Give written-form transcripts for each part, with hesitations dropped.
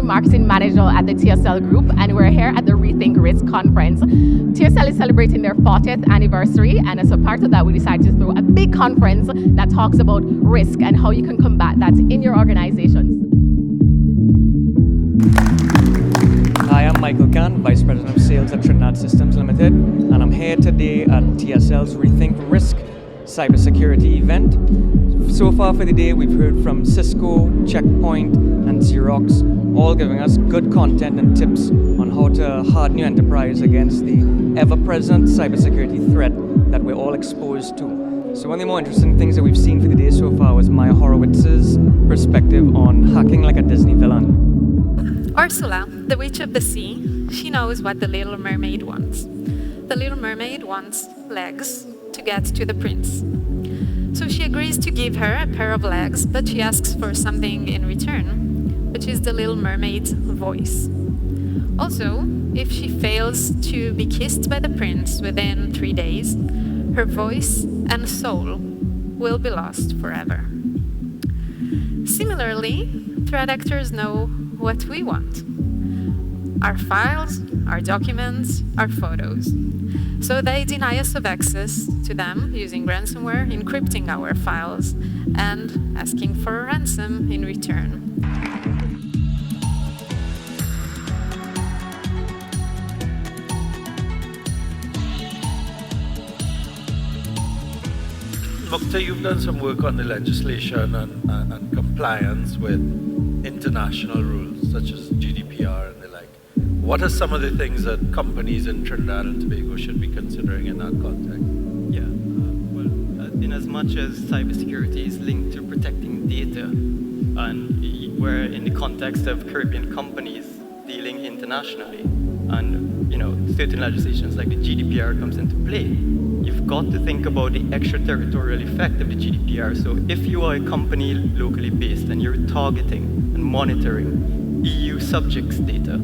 Marketing Manager at the TSL Group, and we're here at the Rethink Risk Conference. TSL is celebrating their 40th anniversary, and as a part of that, we decided to throw a big conference that talks about risk and how you can combat that in your organizations. Hi, I'm Michael Kahn, Vice President of Sales at Trinidad Systems Limited, and I'm here today at TSL's Rethink Risk Cybersecurity event. So far for the day, we've heard from Cisco, Checkpoint, and Xerox, all giving us good content and tips on how to harden your enterprise against the ever-present cybersecurity threat that we're all exposed to. So one of the more interesting things that we've seen for the day so far was Maya Horowitz's perspective on hacking like a Disney villain. Ursula, the witch of the sea, she knows what the Little Mermaid wants. The Little Mermaid wants legs to get to the prince. So she agrees to give her a pair of legs, but she asks for something in return, which is the Little Mermaid's voice. Also, if she fails to be kissed by the prince within 3 days, her voice and soul will be lost forever. Similarly, threat actors know what we want. Our files, our documents, our photos. So they deny us of access to them using ransomware, encrypting our files, and asking for a ransom in return. Mukta, you've done some work on the legislation and compliance with international rules such as GDPR and the like. What are some of the things that companies in Trinidad and Tobago should be considering in that context? Yeah, in as much as cybersecurity is linked to protecting data, and we're in the context of Caribbean companies dealing internationally, and certain legislations like the GDPR comes into play, you've got to think about the extraterritorial effect of the GDPR. So if you are a company locally based and you're targeting and monitoring EU subjects data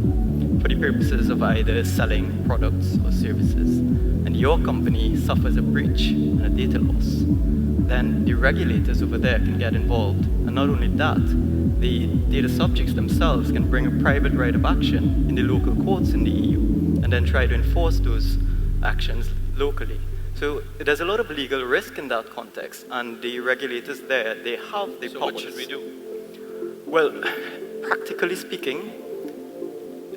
for the purposes of either selling products or services, and your company suffers a breach and a data loss, then the regulators over there can get involved. And not only that, the data subjects themselves can bring a private right of action in the local courts in the EU and then try to enforce those actions locally. So there's a lot of legal risk in that context, and the regulators there, they have the powers. So what should we do? Well, practically speaking,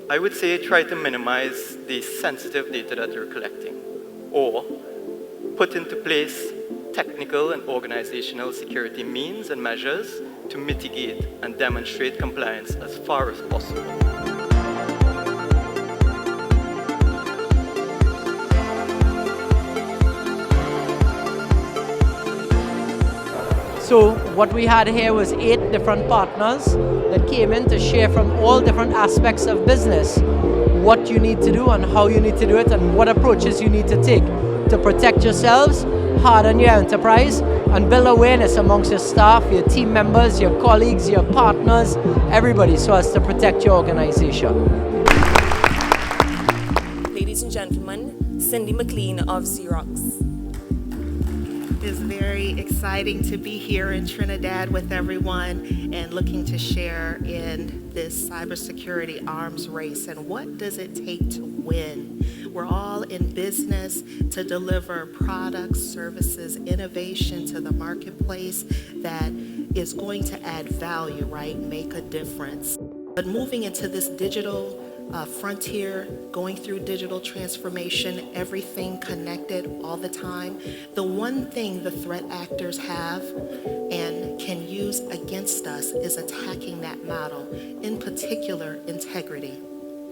I would say try to minimize the sensitive data that you're collecting, or put into place technical and organizational security means and measures to mitigate and demonstrate compliance as far as possible. So what we had here was 8 different partners that came in to share from all different aspects of business what you need to do and how you need to do it and what approaches you need to take to protect yourselves, harden your enterprise, and build awareness amongst your staff, your team members, your colleagues, your partners, everybody, so as to protect your organization. Ladies and gentlemen, Cindy McLean of Xerox. It's very exciting to be here in Trinidad with everyone and looking to share in this cybersecurity arms race. And what does it take to win? We're all in business to deliver products, services, innovation to the marketplace that is going to add value, right? Make a difference. But moving into this digital frontier, going through digital transformation, everything connected all the time. The one thing the threat actors have and can use against us is attacking that model, in particular, integrity.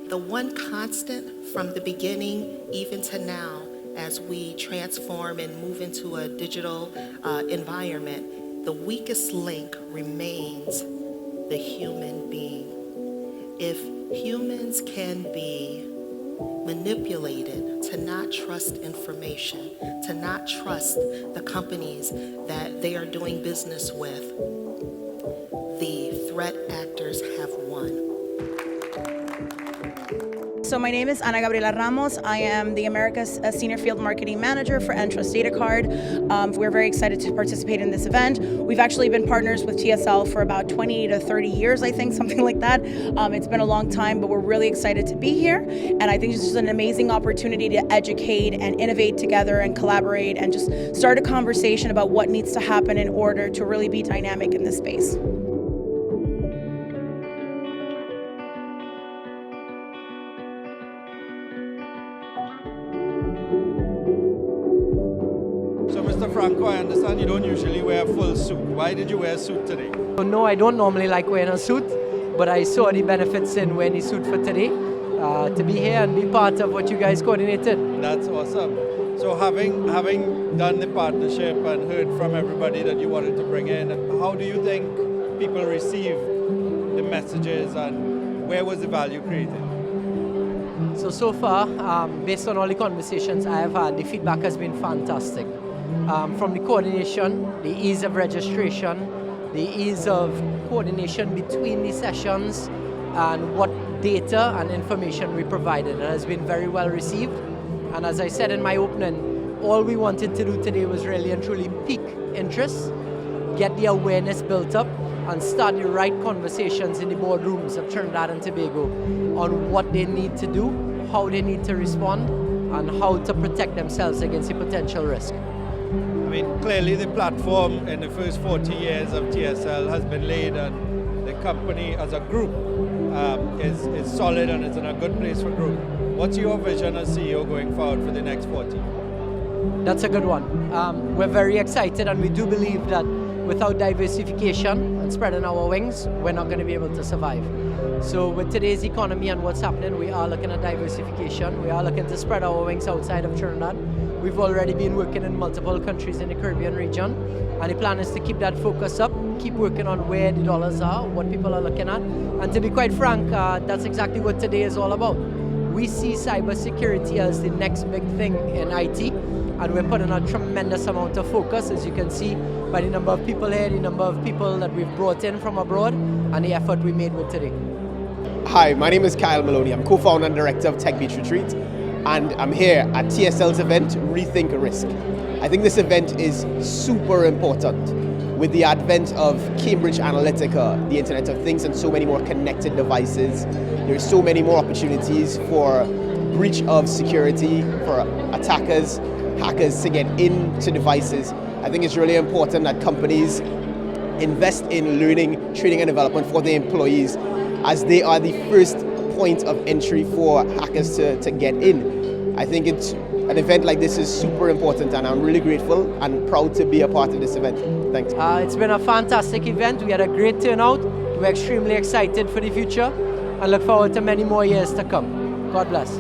The one constant from the beginning, even to now, as we transform and move into a digital environment, the weakest link remains the human being. If humans can be manipulated to not trust information, to not trust the companies that they are doing business with, the threat actors have won. So my name is Ana Gabriela Ramos. I am the America's Senior Field Marketing Manager for Entrust Datacard. We're very excited to participate in this event. We've actually been partners with TSL for about 20 to 30 years, I think, something like that. It's been a long time, but we're really excited to be here. And I think it's just an amazing opportunity to educate and innovate together and collaborate and just start a conversation about what needs to happen in order to really be dynamic in this space. So Mr. Franco, I understand you don't usually wear a full suit. Why did you wear a suit today? No, I don't normally like wearing a suit, but I saw the benefits in wearing a suit for today, to be here and be part of what you guys coordinated. That's awesome. So having done the partnership and heard from everybody that you wanted to bring in, how do you think people receive the messages and where was the value created? So far, based on all the conversations I have had, the feedback has been fantastic. From the coordination, the ease of registration, the ease of coordination between the sessions, and what data and information we provided. It has been very well received. And as I said in my opening, all we wanted to do today was really and truly pique interest, get the awareness built up, and start the right conversations in the boardrooms of Trinidad and Tobago on what they need to do, how they need to respond, and how to protect themselves against the potential risk. I mean, clearly the platform in the first 40 years of TSL has been laid, and the company as a group is solid and it's in a good place for growth. What's your vision as CEO going forward for the next 40? That's a good one. We're very excited, and we do believe that without diversification and spreading our wings, we're not going to be able to survive. So with today's economy and what's happening, we are looking at diversification. We are looking to spread our wings outside of Trinidad. We've already been working in multiple countries in the Caribbean region, and the plan is to keep that focus up, keep working on where the dollars are, what people are looking at. And to be quite frank, that's exactly what today is all about. We see cybersecurity as the next big thing in IT, and we're putting a tremendous amount of focus, as you can see by the number of people here, the number of people that we've brought in from abroad, and the effort we made with today. Hi, my name is Kyle Maloney. I'm co-founder and director of Tech Beach Retreat, and I'm here at TSL's event, Rethink Risk. I think this event is super important. With the advent of Cambridge Analytica, the Internet of Things, and so many more connected devices, there's so many more opportunities for breach of security, for attackers, hackers to get into devices. I think it's really important that companies invest in learning, training and development for their employees, as they are the first point of entry for hackers to get in. I think an event like this is super important, and I'm really grateful and proud to be a part of this event. Thanks. It's been a fantastic event. We had a great turnout. We're extremely excited for the future and look forward to many more years to come. God bless.